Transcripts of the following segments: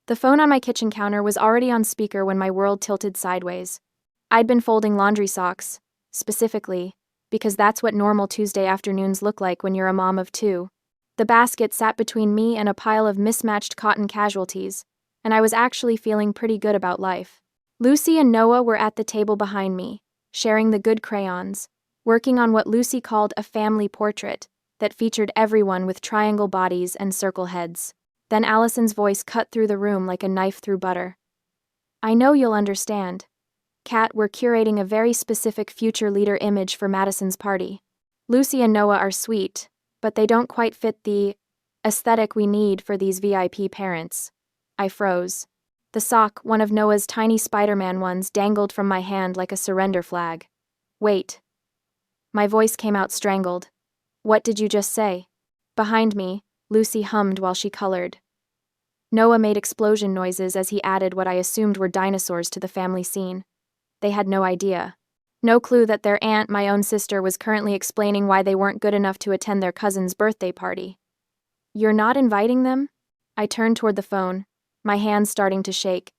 The phone on my kitchen counter was already on speaker when my world tilted sideways. I'd been folding laundry socks, specifically, because that's what normal Tuesday afternoons look like when you're a mom of two. The basket sat between me and a pile of mismatched cotton casualties, and I was actually feeling pretty good about life. Lucy and Noah were at the table behind me, sharing the good crayons, working on what Lucy called a family portrait that featured everyone with triangle bodies and circle heads. Then Allison's voice cut through the room like a knife through butter. "I know you'll understand. Kat, we're curating a very specific future leader image for Madison's party. Lucy and Noah are sweet, but they don't quite fit the aesthetic we need for these VIP parents." I froze. The sock, one of Noah's tiny Spider-Man ones, dangled from my hand like a surrender flag. "Wait." My voice came out strangled. "What did you just say?" Behind me, Lucy hummed while she colored. Noah made explosion noises as he added what I assumed were dinosaurs to the family scene. They had no idea. No clue that their aunt, my own sister, was currently explaining why they weren't good enough to attend their cousin's birthday party. "You're not inviting them?" I turned toward the phone, my hands starting to shake.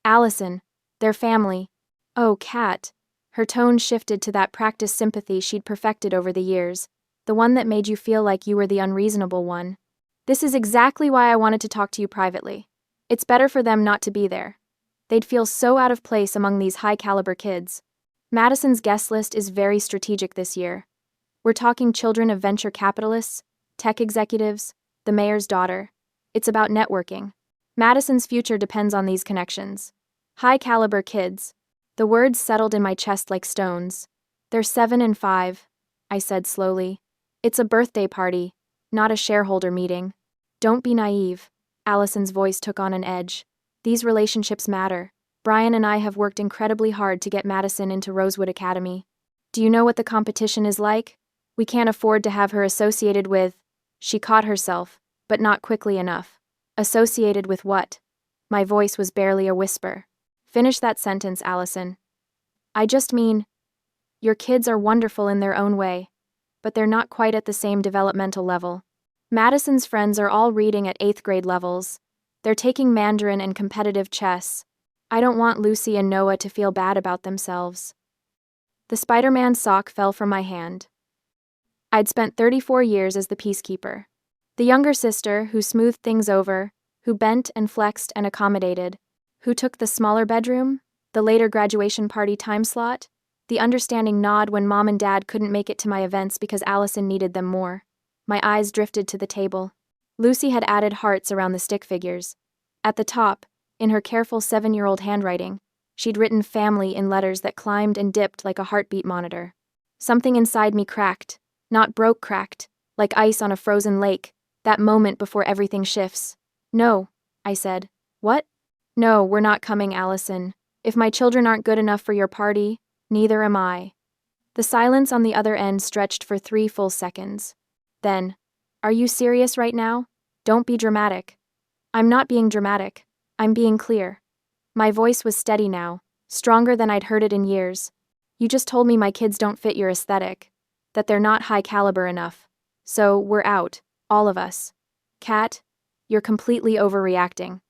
"Allison, their family." "Oh, Kat." Her tone shifted to that practiced sympathy she'd perfected over the years, the one that made you feel like you were the unreasonable one. "This is exactly why I wanted to talk to you privately. It's better for them not to be there. They'd feel so out of place among these high-caliber kids. Madison's guest list is very strategic this year. We're talking children of venture capitalists, tech executives, the mayor's daughter. It's about networking. Madison's future depends on these connections. High-caliber kids." The words settled in my chest like stones. "They're 7 and 5, I said slowly. "It's a birthday party, not a shareholder meeting." "Don't be naive." Allison's voice took on an edge. "These relationships matter. Brian and I have worked incredibly hard to get Madison into Rosewood Academy. Do you know what the competition is like? We can't afford to have her associated with—" She caught herself, but not quickly enough. "Associated with what?" My voice was barely a whisper. "Finish that sentence, Allison." "I just mean, your kids are wonderful in their own way, but they're not quite at the same developmental level. Madison's friends are all reading at 8th grade levels. They're taking Mandarin and competitive chess. I don't want Lucy and Noah to feel bad about themselves." The Spider-Man sock fell from my hand. I'd spent 34 years as the peacekeeper. The younger sister, who smoothed things over, who bent and flexed and accommodated, who took the smaller bedroom, the later graduation party time slot, the understanding nod when mom and dad couldn't make it to my events because Allison needed them more. My eyes drifted to the table. Lucy had added hearts around the stick figures. At the top, in her careful 7-year-old handwriting, she'd written family in letters that climbed and dipped like a heartbeat monitor. Something inside me cracked, not broke cracked, like ice on a frozen lake, that moment before everything shifts. "No," I said. "What?" "No, we're not coming, Allison. If my children aren't good enough for your party, neither am I." The silence on the other end stretched for 3 full seconds. Then, "Are you serious right now? Don't be dramatic." "I'm not being dramatic. I'm being clear." My voice was steady now, stronger than I'd heard it in years. "You just told me my kids don't fit your aesthetic, that they're not high caliber enough. So, we're out, all of us. Kat, you're completely overreacting.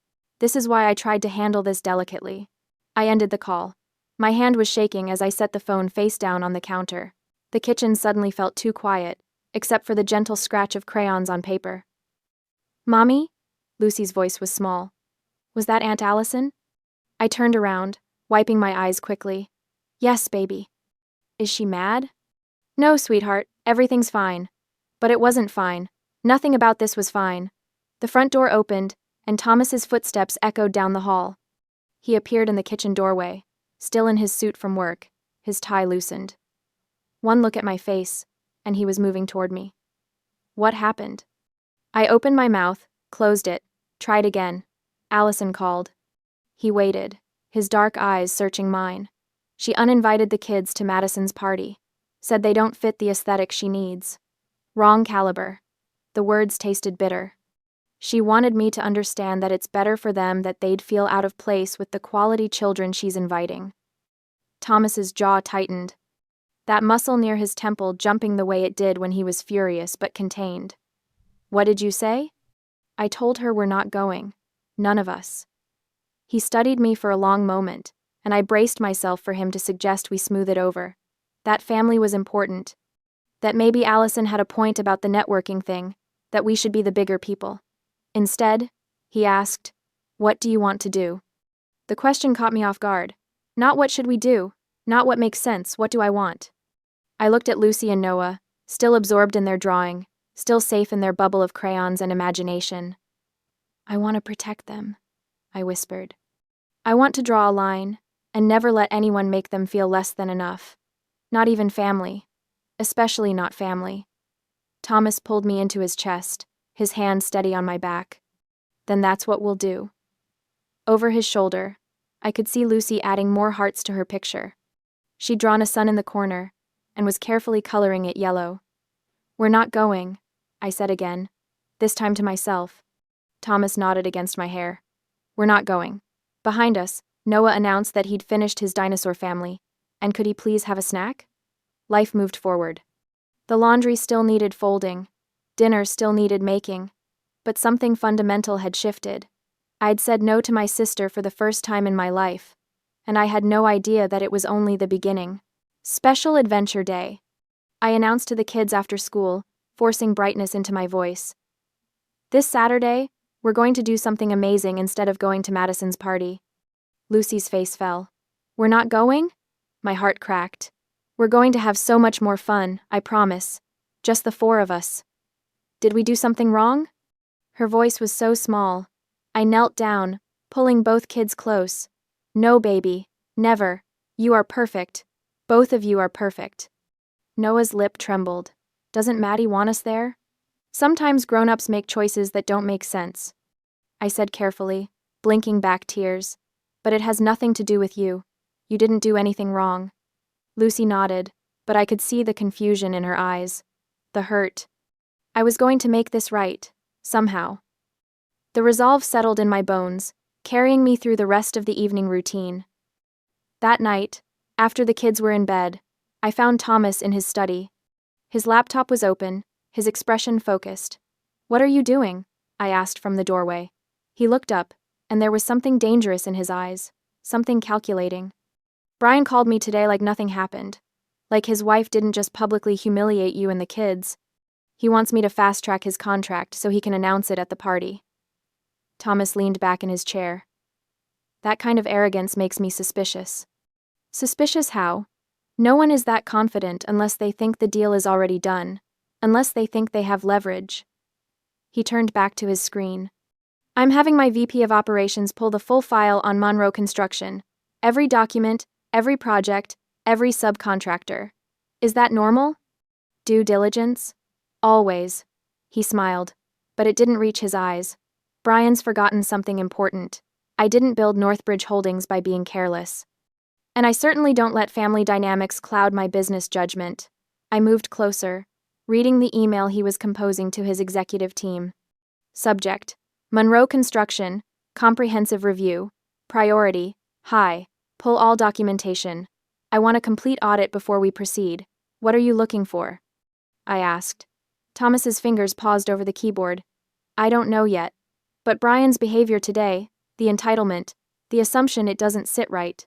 This is why I tried to handle this delicately." I ended the call. My hand was shaking as I set the phone face down on the counter. The kitchen suddenly felt too quiet, except for the gentle scratch of crayons on paper. "Mommy?" Lucy's voice was small. "Was that Aunt Allison?" I turned around, wiping my eyes quickly. "Yes, baby." "Is she mad?" "No, sweetheart, everything's fine." But it wasn't fine. Nothing about this was fine. The front door opened, and Thomas's footsteps echoed down the hall. He appeared in the kitchen doorway, still in his suit from work, his tie loosened. One look at my face, and he was moving toward me. What happened? I opened my mouth, closed it, tried again. Allison called. He waited, his dark eyes searching mine. She uninvited the kids to Madison's party, said they don't fit the aesthetic she needs. Wrong caliber. The words tasted bitter. She wanted me to understand that it's better for them that they'd feel out of place with the quality children she's inviting. Thomas's jaw tightened, that muscle near his temple jumping the way it did when he was furious but contained. "What did you say?" "I told her we're not going. None of us." He studied me for a long moment, and I braced myself for him to suggest we smooth it over. That family was important. That maybe Allison had a point about the networking thing, that we should be the bigger people. Instead, he asked, "What do you want to do?" The question caught me off guard. Not what should we do, not what makes sense, what do I want? I looked at Lucy and Noah, still absorbed in their drawing, still safe in their bubble of crayons and imagination. "I want to protect them," I whispered. "I want to draw a line, and never let anyone make them feel less than enough. Not even family. Especially not family." Thomas pulled me into his chest, his hand steady on my back. "Then that's what we'll do." Over his shoulder, I could see Lucy adding more hearts to her picture. She'd drawn a sun in the corner, and was carefully coloring it yellow. "We're not going," I said again, this time to myself. Thomas nodded against my hair. "We're not going." Behind us, Noah announced that he'd finished his dinosaur family, and could he please have a snack? Life moved forward. The laundry still needed folding, dinner still needed making, but something fundamental had shifted. I'd said no to my sister for the first time in my life, and I had no idea that it was only the beginning. Special Adventure Day, I announced to the kids after school, forcing brightness into my voice. "This Saturday, we're going to do something amazing instead of going to Madison's party." Lucy's face fell. "We're not going?" My heart cracked. "We're going to have so much more fun, I promise. Just the four of us." "Did we do something wrong?" Her voice was so small. I knelt down, pulling both kids close. "No, baby, never. You are perfect. Both of you are perfect." Noah's lip trembled. "Doesn't Maddie want us there?" "Sometimes grown-ups make choices that don't make sense," I said carefully, blinking back tears. "But it has nothing to do with you. You didn't do anything wrong." Lucy nodded, but I could see the confusion in her eyes. The hurt. I was going to make this right, somehow. The resolve settled in my bones, carrying me through the rest of the evening routine. That night, after the kids were in bed, I found Thomas in his study. His laptop was open, his expression focused. "What are you doing?" I asked from the doorway. He looked up, and there was something dangerous in his eyes, something calculating. "Brian called me today like nothing happened. Like his wife didn't just publicly humiliate you and the kids. He wants me to fast-track his contract so he can announce it at the party." Thomas leaned back in his chair. "That kind of arrogance makes me suspicious." "Suspicious how?" "No one is that confident unless they think the deal is already done, unless they think they have leverage." He turned back to his screen. "I'm having my VP of Operations pull the full file on Monroe Construction. Every document, every project, every subcontractor. Is that normal?" "Due diligence?" "Always." He smiled, but it didn't reach his eyes. "Brian's forgotten something important. I didn't build Northbridge Holdings by being careless. And I certainly don't let family dynamics cloud my business judgment." I moved closer, reading the email he was composing to his executive team. Subject: Monroe Construction, Comprehensive Review. Priority: High. Pull all documentation. I want a complete audit before we proceed. What are you looking for?" I asked. Thomas's fingers paused over the keyboard. "I don't know yet. But Brian's behavior today, the entitlement, the assumption it doesn't sit right.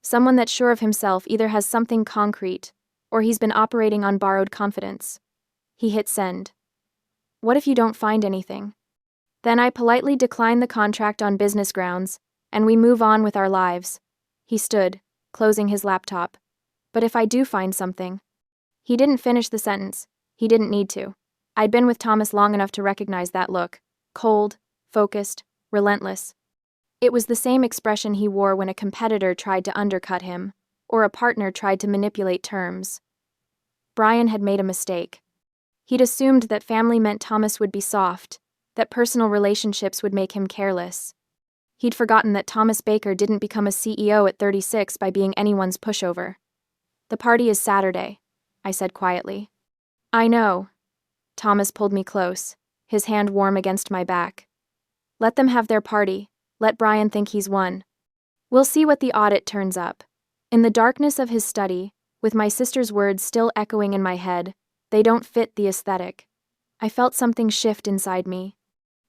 Someone that's sure of himself either has something concrete, or he's been operating on borrowed confidence." He hit send. "What if you don't find anything?" "Then I politely decline the contract on business grounds, and we move on with our lives." He stood, closing his laptop. "But if I do find something?" He didn't finish the sentence. He didn't need to. I'd been with Thomas long enough to recognize that look. Cold, focused, relentless. It was the same expression he wore when a competitor tried to undercut him, or a partner tried to manipulate terms. Brian had made a mistake. He'd assumed that family meant Thomas would be soft, that personal relationships would make him careless. He'd forgotten that Thomas Baker didn't become a CEO at 36 by being anyone's pushover. "The party is Saturday," I said quietly. "I know." Thomas pulled me close, his hand warm against my back. "Let them have their party. Let Brian think he's won. We'll see what the audit turns up." In the darkness of his study, with my sister's words still echoing in my head, "They don't fit the aesthetic," I felt something shift inside me.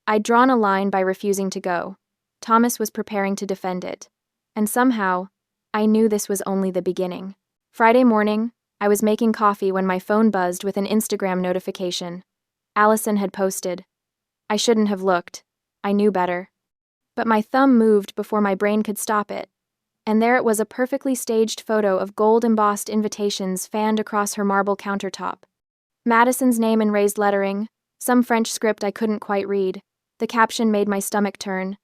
I'd drawn a line by refusing to go. Thomas was preparing to defend it. And somehow, I knew this was only the beginning. Friday morning, I was making coffee when my phone buzzed with an Instagram notification. Allison had posted. I shouldn't have looked. I knew better. But my thumb moved before my brain could stop it. And there it was, a perfectly staged photo of gold-embossed invitations fanned across her marble countertop. Madison's name in raised lettering, some French script I couldn't quite read. The caption made my stomach turn.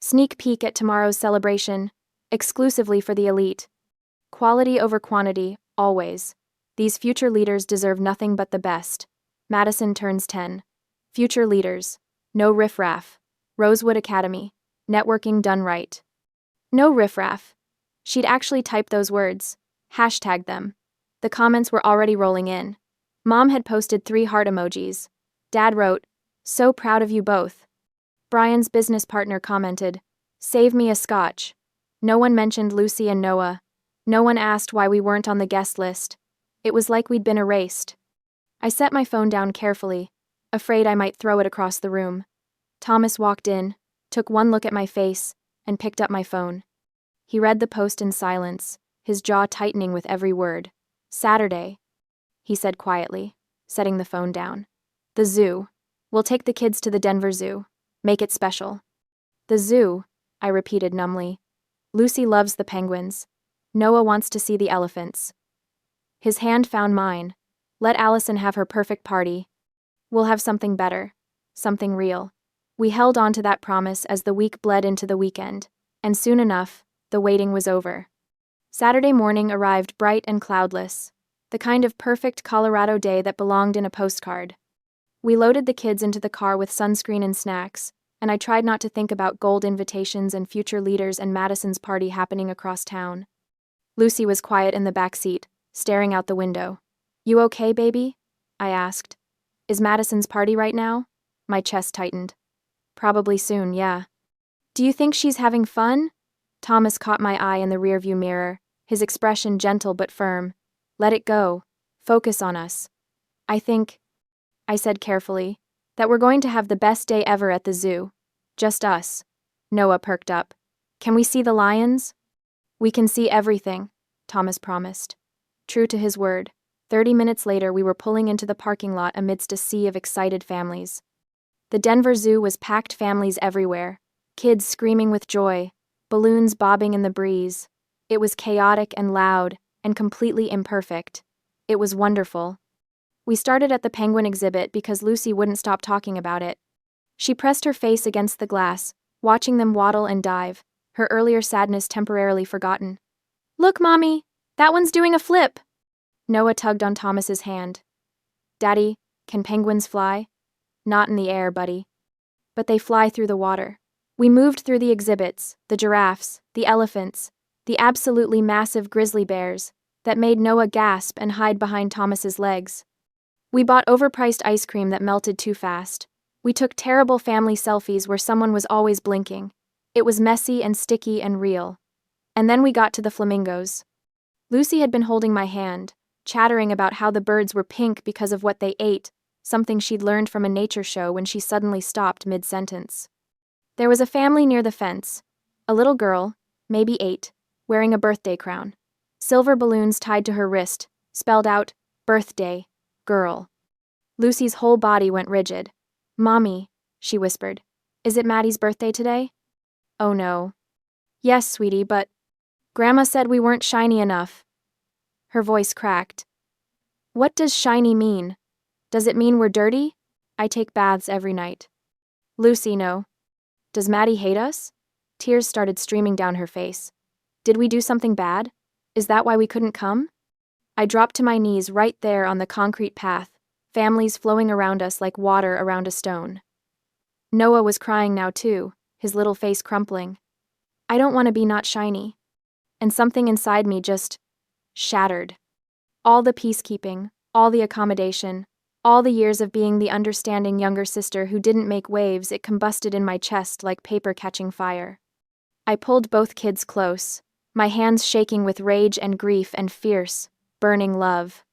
Sneak peek at tomorrow's celebration, exclusively for the elite. Quality over quantity, always. These future leaders deserve nothing but the best. Madison turns 10. Future leaders. No riffraff. Rosewood Academy. Networking done right. No riffraff. She'd actually typed those words. Hashtagged them. The comments were already rolling in. Mom had posted 3 heart emojis. Dad wrote, "So proud of you both." Brian's business partner commented, "Save me a scotch." No one mentioned Lucy and Noah. No one asked why we weren't on the guest list. It was like we'd been erased. I set my phone down carefully, afraid I might throw it across the room. Thomas walked in, took one look at my face, and picked up my phone. He read the post in silence, his jaw tightening with every word. "Saturday," he said quietly, setting the phone down. "The zoo. We'll take the kids to the Denver Zoo. Make it special." "The zoo," I repeated numbly. "Lucy loves the penguins. Noah wants to see the elephants." His hand found mine. "Let Allison have her perfect party. We'll have something better. Something real." We held on to that promise as the week bled into the weekend, and soon enough, the waiting was over. Saturday morning arrived bright and cloudless, the kind of perfect Colorado day that belonged in a postcard. We loaded the kids into the car with sunscreen and snacks, and I tried not to think about gold invitations and future leaders and Madison's party happening across town. Lucy was quiet in the back seat, staring out the window. "You okay, baby?" I asked. "Is Madison's party right now?" My chest tightened. "Probably soon, yeah." "Do you think she's having fun?" Thomas caught my eye in the rearview mirror, his expression gentle but firm. "Let it go. Focus on us." I think," I said carefully, "that we're going to have the best day ever at the zoo. Just us." Noah perked up. "Can we see the lions?" "We can see everything," Thomas promised. True to his word, 30 minutes later we were pulling into the parking lot amidst a sea of excited families. The Denver Zoo was packed, families everywhere, kids screaming with joy, balloons bobbing in the breeze. It was chaotic and loud, and completely imperfect. It was wonderful. We started at the penguin exhibit because Lucy wouldn't stop talking about it. She pressed her face against the glass, watching them waddle and dive, her earlier sadness temporarily forgotten. "Look, Mommy! That one's doing a flip!" Noah tugged on Thomas's hand. "Daddy, can penguins fly?" "Not in the air, buddy. But they fly through the water." We moved through the exhibits, the giraffes, the elephants, the absolutely massive grizzly bears, that made Noah gasp and hide behind Thomas's legs. We bought overpriced ice cream that melted too fast. We took terrible family selfies where someone was always blinking. It was messy and sticky and real. And then we got to the flamingos. Lucy had been holding my hand, chattering about how the birds were pink because of what they ate, something she'd learned from a nature show, when she suddenly stopped mid-sentence. There was a family near the fence. A little girl, maybe 8, wearing a birthday crown. Silver balloons tied to her wrist, spelled out, "Birthday, girl." Lucy's whole body went rigid. "Mommy," she whispered, "is it Maddie's birthday today?" "Oh no." "Yes, sweetie, but Grandma said we weren't shiny enough." Her voice cracked. "What does shiny mean? Does it mean we're dirty? I take baths every night." "Lucy, no." "Does Maddie hate us?" Tears started streaming down her face. "Did we do something bad? Is that why we couldn't come?" I dropped to my knees right there on the concrete path, families flowing around us like water around a stone. Noah was crying now too, his little face crumpling. I don't want to be not shiny. And something inside me just shattered. All the peacekeeping, all the accommodation, all the years of being the understanding younger sister who didn't make waves, it combusted in my chest like paper catching fire. I pulled both kids close, my hands shaking with rage and grief and fierce, burning love.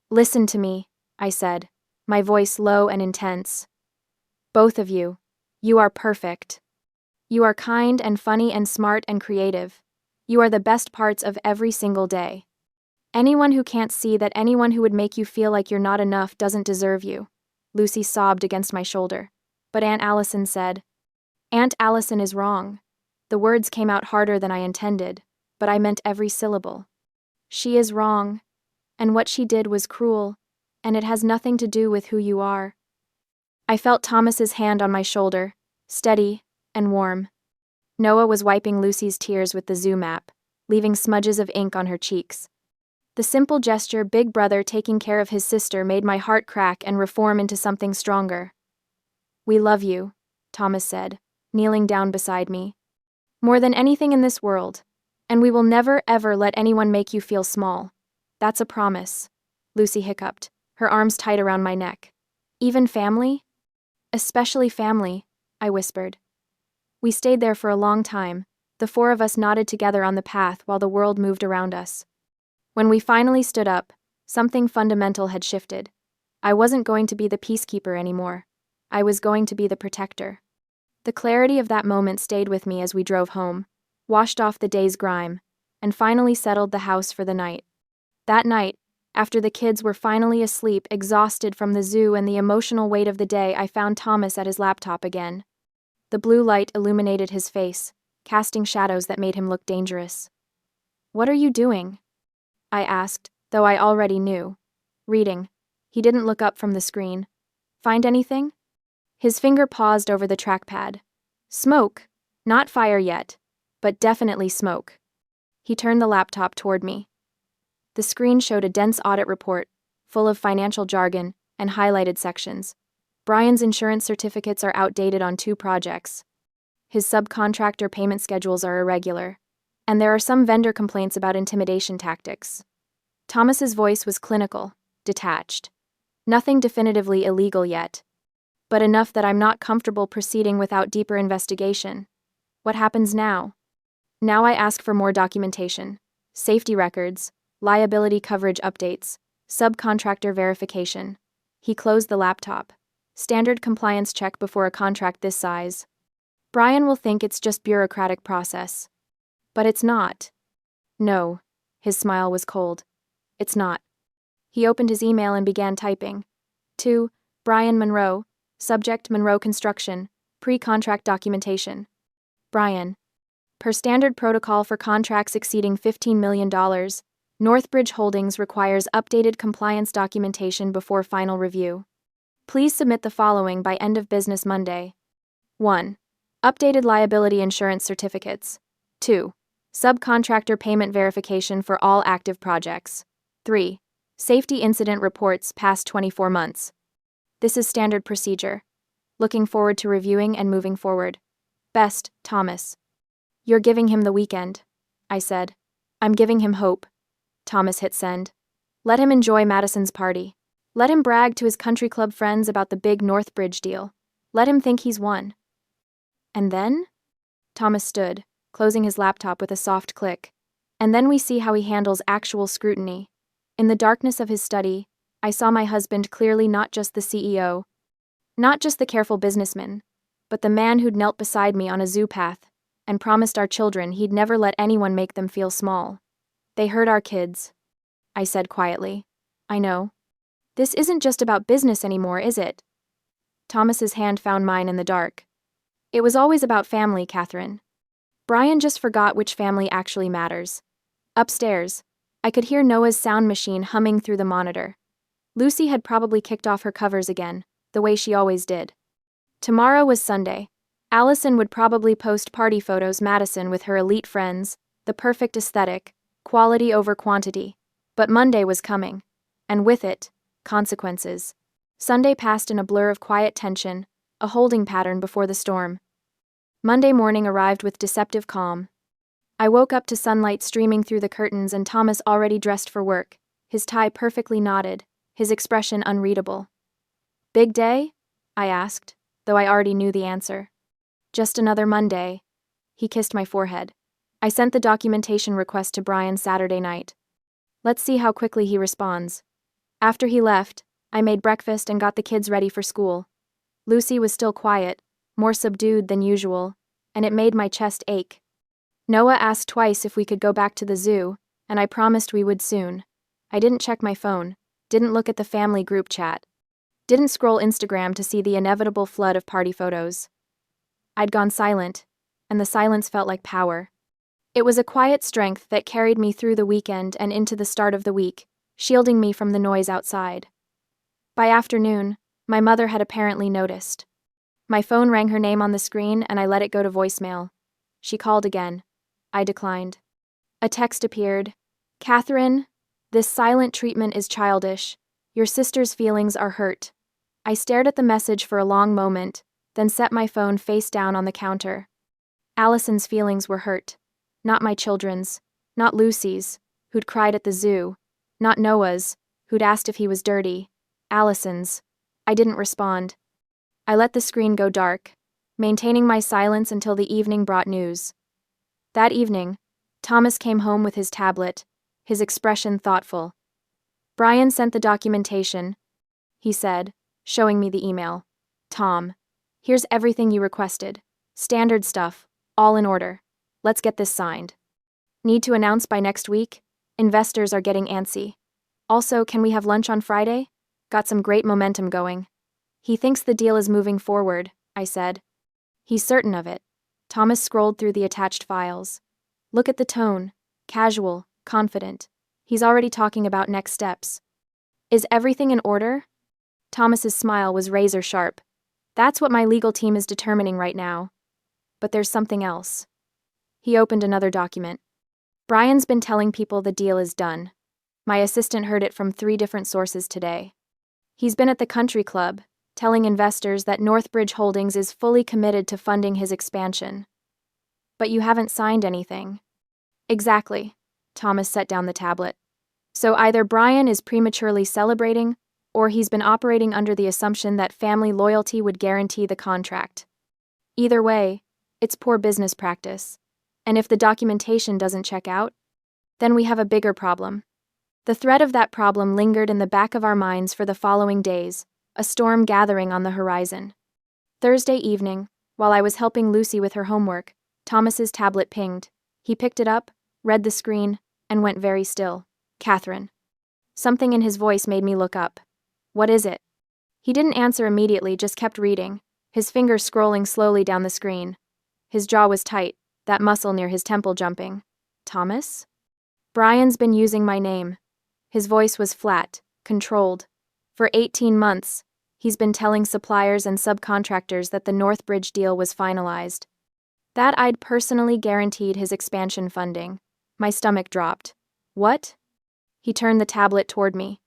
"Listen to me," I said, my voice low and intense. "Both of you. You are perfect. You are kind and funny and smart and creative. You are the best parts of every single day. Anyone who can't see that anyone who would make you feel like you're not enough doesn't deserve you. Lucy sobbed against my shoulder. But Aunt Allison said, Aunt Allison is wrong. The words came out harder than I intended, but I meant every syllable. She is wrong, and what she did was cruel, and it has nothing to do with who you are. I felt Thomas's hand on my shoulder, steady and warm. Noah was wiping Lucy's tears with the Zoom app, leaving smudges of ink on her cheeks. The simple gesture, Big Brother taking care of his sister, made my heart crack and reform into something stronger. We love you, Thomas said, kneeling down beside me. More than anything in this world, and we will never ever let anyone make you feel small. That's a promise, Lucy hiccuped, her arms tight around my neck. Even family? Especially family, I whispered. We stayed there for a long time, the four of us nodded together on the path while the world moved around us. When we finally stood up, something fundamental had shifted. I wasn't going to be the peacekeeper anymore. I was going to be the protector. The clarity of that moment stayed with me as we drove home, washed off the day's grime, and finally settled the house for the night. That night, after the kids were finally asleep, exhausted from the zoo and the emotional weight of the day, I found Thomas at his laptop again. The blue light illuminated his face, casting shadows that made him look dangerous. What are you doing? I asked, though I already knew. Reading. He didn't look up from the screen. Find anything? His finger paused over the trackpad. Smoke. Not fire yet, but definitely smoke. He turned the laptop toward me. The screen showed a dense audit report, full of financial jargon and highlighted sections. Brian's insurance certificates are outdated on 2 projects. His subcontractor payment schedules are irregular, and there are some vendor complaints about intimidation tactics. Thomas's voice was clinical, detached. Nothing definitively illegal yet, but enough that I'm not comfortable proceeding without deeper investigation. What happens now? Now I ask for more documentation, safety records, liability coverage updates, subcontractor verification. He closed the laptop. Standard compliance check before a contract this size. Brian will think it's just bureaucratic process. But it's not. No. His smile was cold. It's not. He opened his email and began typing. To Brian Monroe, subject Monroe Construction, pre-contract documentation. Brian. Per standard protocol for contracts exceeding $15 million, Northbridge Holdings requires updated compliance documentation before final review. Please submit the following by end of business Monday. 1. Updated liability insurance certificates. 2. Subcontractor payment verification for all active projects. 3. Safety incident reports past 24 months. This is standard procedure. Looking forward to reviewing and moving forward. Best, Thomas. You're giving him the weekend, I said. I'm giving him hope. Thomas hit send. Let him enjoy Madison's party. Let him brag to his country club friends about the big Northbridge deal. Let him think he's won. And then? Thomas stood, closing his laptop with a soft click. And then we see how he handles actual scrutiny. In the darkness of his study, I saw my husband clearly not just the CEO, not just the careful businessman, but the man who'd knelt beside me on a zoo path and promised our children he'd never let anyone make them feel small. They hurt our kids, I said quietly. I know. This isn't just about business anymore, is it? Thomas's hand found mine in the dark. It was always about family, Catherine. Brian just forgot which family actually matters. Upstairs, I could hear Noah's sound machine humming through the monitor. Lucy had probably kicked off her covers again, the way she always did. Tomorrow was Sunday. Allison would probably post party photos Madison with her elite friends, the perfect aesthetic, quality over quantity. But Monday was coming, and with it, consequences. Sunday passed in a blur of quiet tension, a holding pattern before the storm. Monday morning arrived with deceptive calm. I woke up to sunlight streaming through the curtains and Thomas already dressed for work, his tie perfectly knotted, his expression unreadable. Big day? I asked, though I already knew the answer. Just another Monday. He kissed my forehead. I sent the documentation request to Brian Saturday night. Let's see how quickly he responds. After he left, I made breakfast and got the kids ready for school. Lucy was still quiet, more subdued than usual, and it made my chest ache. Noah asked twice if we could go back to the zoo, and I promised we would soon. I didn't check my phone, didn't look at the family group chat, didn't scroll Instagram to see the inevitable flood of party photos. I'd gone silent, and the silence felt like power. It was a quiet strength that carried me through the weekend and into the start of the week, shielding me from the noise outside. By afternoon, my mother had apparently noticed. My phone rang her name on the screen and I let it go to voicemail. She called again. I declined. A text appeared. "Catherine, this silent treatment is childish. Your sister's feelings are hurt." I stared at the message for a long moment, then set my phone face down on the counter. Allison's feelings were hurt. Not my children's, not Lucy's, who'd cried at the zoo, not Noah's, who'd asked if he was dirty. Allison's. I didn't respond. I let the screen go dark, maintaining my silence until the evening brought news. That evening, Thomas came home with his tablet, his expression thoughtful. "Brian sent the documentation," he said, showing me the email. "Tom, here's everything you requested. Standard stuff, all in order. Let's get this signed. Need to announce by next week? Investors are getting antsy. Also, can we have lunch on Friday? Got some great momentum going." "He thinks the deal is moving forward," I said. "He's certain of it." Thomas scrolled through the attached files. "Look at the tone. Casual, confident. He's already talking about next steps." "Is everything in order?" Thomas's smile was razor sharp. "That's what my legal team is determining right now. But there's something else." He opened another document. "Brian's been telling people the deal is done. My assistant heard it from 3 different sources today. He's been at the country club, telling investors that Northbridge Holdings is fully committed to funding his expansion." "But you haven't signed anything." "Exactly." Thomas set down the tablet. "So either Brian is prematurely celebrating, or he's been operating under the assumption that family loyalty would guarantee the contract. Either way, it's poor business practice. And if the documentation doesn't check out, then we have a bigger problem." The threat of that problem lingered in the back of our minds for the following days, a storm gathering on the horizon. Thursday evening, while I was helping Lucy with her homework, Thomas's tablet pinged. He picked it up, read the screen, and went very still. "Catherine." Something in his voice made me look up. "What is it?" He didn't answer immediately, just kept reading, his fingers scrolling slowly down the screen. His jaw was tight, that muscle near his temple jumping. "Thomas?" "Brian's been using my name." His voice was flat, controlled. "For 18 months, he's been telling suppliers and subcontractors that the Northbridge deal was finalized. That I'd personally guaranteed his expansion funding." My stomach dropped. "What?" He turned the tablet toward me.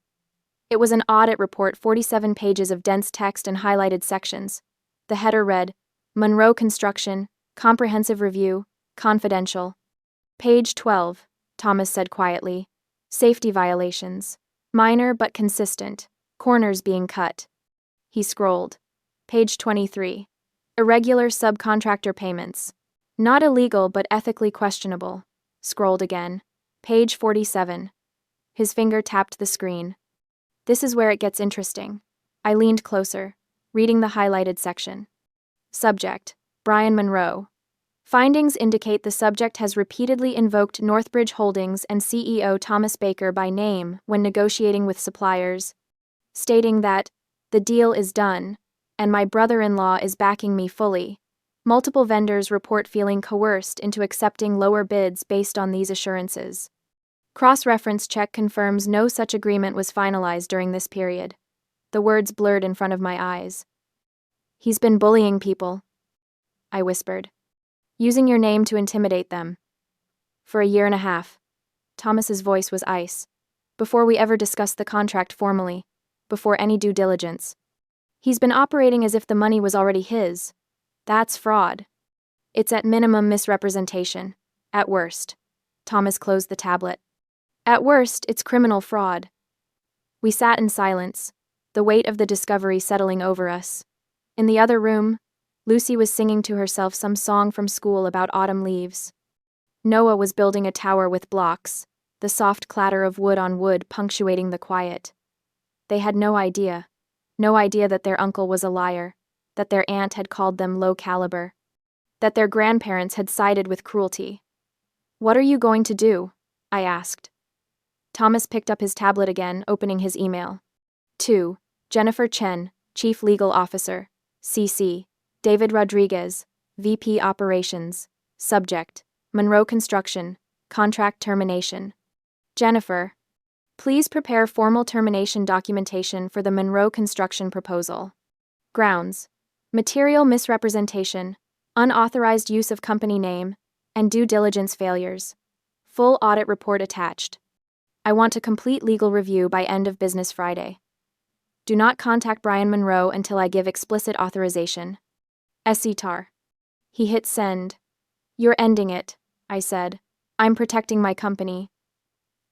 It was an audit report, 47 pages of dense text and highlighted sections. The header read, "Monroe Construction, Comprehensive Review, Confidential." "Page 12, Thomas said quietly. "Safety violations. Minor but consistent. Corners being cut." He scrolled. "Page 23. Irregular subcontractor payments. Not illegal but ethically questionable." Scrolled again. "Page 47. His finger tapped the screen. "This is where it gets interesting." I leaned closer, reading the highlighted section. Subject: Brian Monroe. Findings indicate the subject has repeatedly invoked Northbridge Holdings and CEO Thomas Baker by name when negotiating with suppliers, stating that, "The deal is done, and my brother-in-law is backing me fully." Multiple vendors report feeling coerced into accepting lower bids based on these assurances. Cross-reference check confirms no such agreement was finalized during this period. The words blurred in front of my eyes. "He's been bullying people," I whispered. "Using your name to intimidate them. For a year and a half." Thomas's voice was ice. "Before we ever discussed the contract formally. Before any due diligence. He's been operating as if the money was already his. That's fraud. It's at minimum misrepresentation. At worst." Thomas closed the tablet. "At worst, it's criminal fraud." We sat in silence, the weight of the discovery settling over us. In the other room, Lucy was singing to herself some song from school about autumn leaves. Noah was building a tower with blocks, the soft clatter of wood on wood punctuating the quiet. They had no idea that their uncle was a liar, that their aunt had called them low caliber, that their grandparents had sided with cruelty. "What are you going to do?" I asked. Thomas picked up his tablet again, opening his email. 2. Jennifer Chen, Chief Legal Officer. CC. David Rodriguez, VP Operations. Subject: Monroe Construction. Contract termination. Jennifer, please prepare formal termination documentation for the Monroe Construction proposal. Grounds: material misrepresentation, unauthorized use of company name, and due diligence failures. Full audit report attached. I want a complete legal review by end of business Friday. Do not contact Brian Monroe until I give explicit authorization. SETAR. He hit send. "You're ending it," I said. "I'm protecting my company."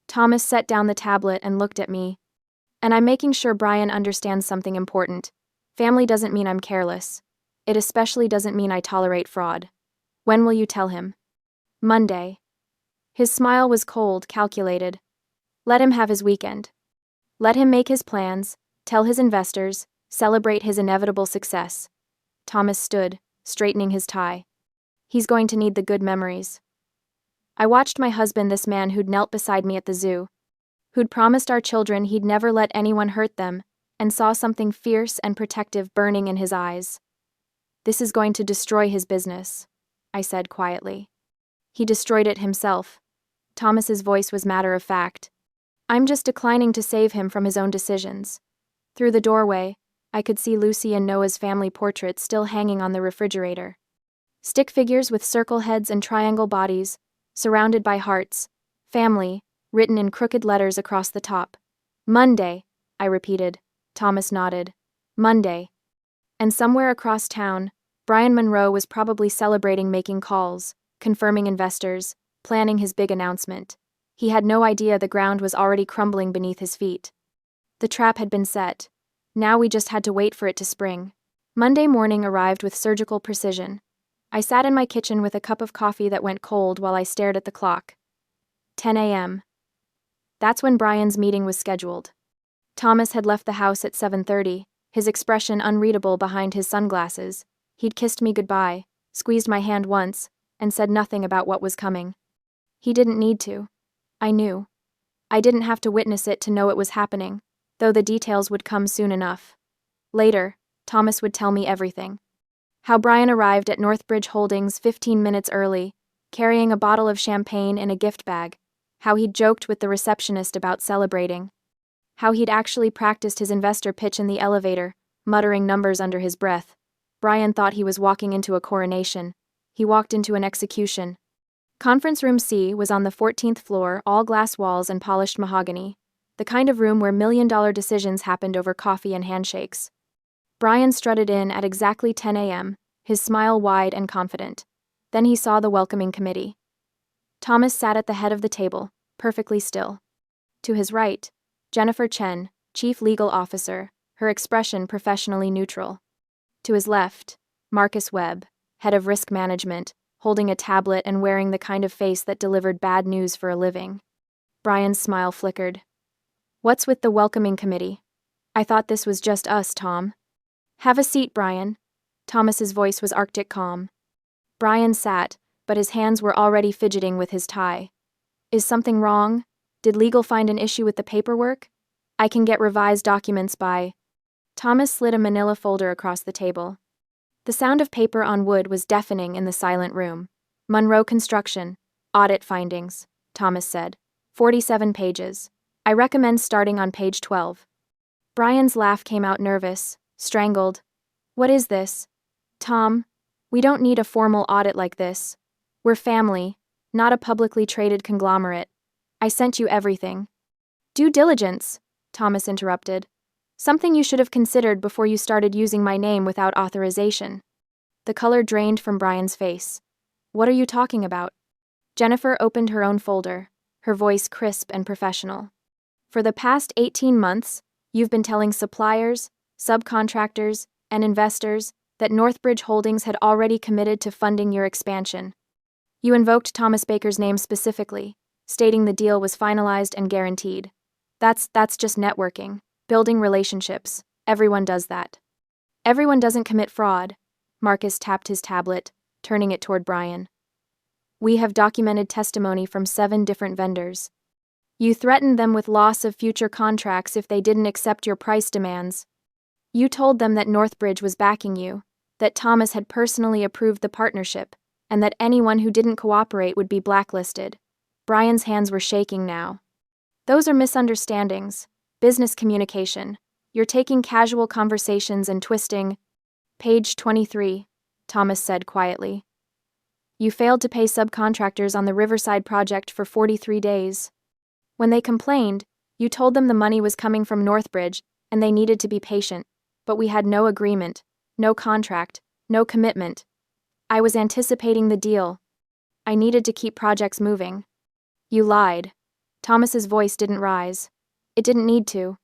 Thomas set down the tablet and looked at me. "And I'm making sure Brian understands something important. Family doesn't mean I'm careless. It especially doesn't mean I tolerate fraud. When will you tell him?" "Monday." His smile was cold, calculated. Let him have his weekend. Let him make his plans, tell his investors, celebrate his inevitable success. Thomas stood, straightening his tie. He's going to need the good memories. I watched my husband, this man who'd knelt beside me at the zoo, who'd promised our children he'd never let anyone hurt them, and saw something fierce and protective burning in his eyes. "This is going to destroy his business," I said quietly. "He destroyed it himself." Thomas's voice was matter of fact. "I'm just declining to save him from his own decisions." Through the doorway, I could see Lucy and Noah's family portraits still hanging on the refrigerator. Stick figures with circle heads and triangle bodies, surrounded by hearts. "Family," written in crooked letters across the top. "Monday," I repeated. Thomas nodded. "Monday." And somewhere across town, Brian Monroe was probably celebrating, making calls, confirming investors, planning his big announcement. He had no idea the ground was already crumbling beneath his feet. The trap had been set. Now we just had to wait for it to spring. Monday morning arrived with surgical precision. I sat in my kitchen with a cup of coffee that went cold while I stared at the clock. 10 a.m. That's when Brian's meeting was scheduled. Thomas had left the house at 7:30, his expression unreadable behind his sunglasses. He'd kissed me goodbye, squeezed my hand once, and said nothing about what was coming. He didn't need to. I knew. I didn't have to witness it to know it was happening, though the details would come soon enough. Later, Thomas would tell me everything. How Brian arrived at Northbridge Holdings 15 minutes early, carrying a bottle of champagne in a gift bag. How he'd joked with the receptionist about celebrating. How he'd actually practiced his investor pitch in the elevator, muttering numbers under his breath. Brian thought he was walking into a coronation. He walked into an execution. Conference Room C was on the 14th floor, all glass walls and polished mahogany. The kind of room where million-dollar decisions happened over coffee and handshakes. Brian strutted in at exactly 10 a.m., his smile wide and confident. Then he saw the welcoming committee. Thomas sat at the head of the table, perfectly still. To his right, Jennifer Chen, Chief Legal Officer, her expression professionally neutral. To his left, Marcus Webb, Head of Risk Management, holding a tablet and wearing the kind of face that delivered bad news for a living. Brian's smile flickered. "What's with the welcoming committee? I thought this was just us, Tom." "Have a seat, Brian." Thomas's voice was arctic calm. Brian sat, but his hands were already fidgeting with his tie. "Is something wrong? Did legal find an issue with the paperwork? I can get revised documents by..." Thomas slid a manila folder across the table. The sound of paper on wood was deafening in the silent room. "Monroe Construction. Audit findings," Thomas said. 47 pages. "I recommend starting on page 12. Brian's laugh came out nervous, strangled. "What is this? Tom, we don't need a formal audit like this. We're family, not a publicly traded conglomerate. I sent you everything." "Due diligence," Thomas interrupted. "Something you should have considered before you started using my name without authorization." The color drained from Brian's face. "What are you talking about?" Jennifer opened her own folder, her voice crisp and professional. "For the past 18 months, you've been telling suppliers, subcontractors, and investors that Northbridge Holdings had already committed to funding your expansion. You invoked Thomas Baker's name specifically, stating the deal was finalized and guaranteed. That's just networking, building relationships. Everyone does that." "Everyone doesn't commit fraud." Marcus tapped his tablet. turning it toward Brian. We have documented testimony from 7 different vendors. You threatened them with loss of future contracts if they didn't accept your price demands. You told them that Northbridge was backing you, that Thomas had personally approved the partnership, and that anyone who didn't cooperate would be blacklisted. Brian's hands were shaking now. Those are misunderstandings. Business communication. You're taking casual conversations and twisting. Page 23, Thomas said quietly. You failed to pay subcontractors on the Riverside project for 43 days. When they complained, you told them the money was coming from Northbridge and they needed to be patient, but we had no agreement, no contract, no commitment. I was anticipating the deal. I needed to keep projects moving. You lied. Thomas's voice didn't rise. It didn't need to.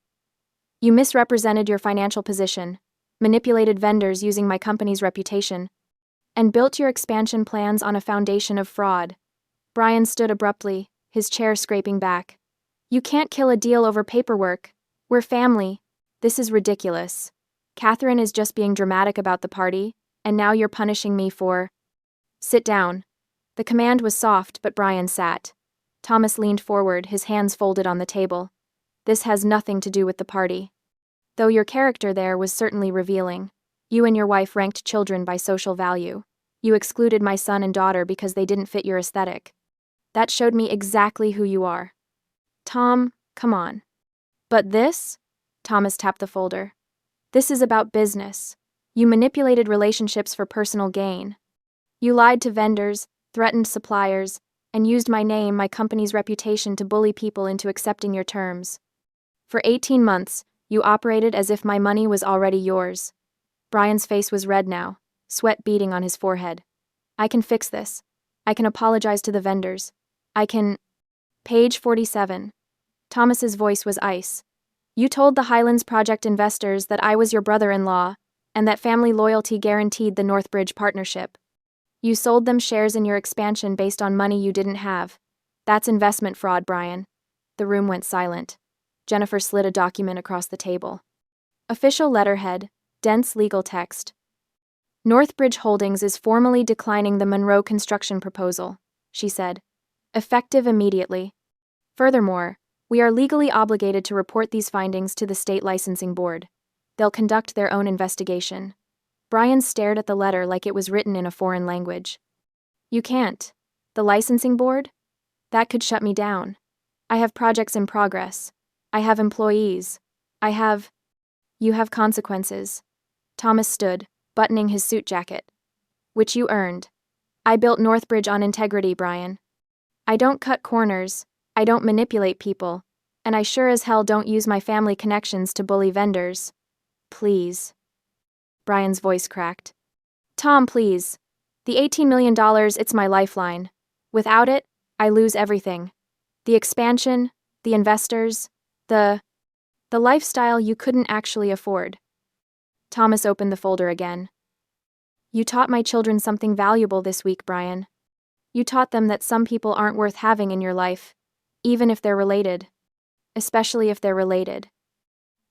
You misrepresented your financial position, manipulated vendors using my company's reputation, and built your expansion plans on a foundation of fraud. Brian stood abruptly, his chair scraping back. You can't kill a deal over paperwork. We're family. This is ridiculous. Catherine is just being dramatic about the party, and now you're punishing me for... Sit down. The command was soft, but Brian sat. Thomas leaned forward, his hands folded on the table. This has nothing to do with the party. Though your character there was certainly revealing. You and your wife ranked children by social value. You excluded my son and daughter because they didn't fit your aesthetic. That showed me exactly who you are. Tom, come on. But this? Thomas tapped the folder. This is about business. You manipulated relationships for personal gain. You lied to vendors, threatened suppliers, and used my name, my company's reputation to bully people into accepting your terms. For 18 months, you operated as if my money was already yours. Brian's face was red now, sweat beading on his forehead. I can fix this. I can apologize to the vendors. I can... Page 47. Thomas's voice was ice. You told the Highlands Project investors that I was your brother-in-law, and that family loyalty guaranteed the Northbridge partnership. You sold them shares in your expansion based on money you didn't have. That's investment fraud, Brian. The room went silent. Jennifer slid a document across the table. Official letterhead, dense legal text. Northbridge Holdings is formally declining the Monroe construction proposal, she said. Effective immediately. Furthermore, we are legally obligated to report these findings to the state licensing board. They'll conduct their own investigation. Brian stared at the letter like it was written in a foreign language. You can't. The licensing board? That could shut me down. I have projects in progress. I have employees. You have consequences. Thomas stood, buttoning his suit jacket. Which you earned. I built Northbridge on integrity, Brian. I don't cut corners, I don't manipulate people, and I sure as hell don't use my family connections to bully vendors. Please. Brian's voice cracked. Tom, please. The $18 million, it's my lifeline. Without it, I lose everything. The expansion, the investors, the lifestyle you couldn't actually afford. Thomas opened the folder again. You taught my children something valuable this week, Brian. You taught them that some people aren't worth having in your life, even if they're related. Especially if they're related.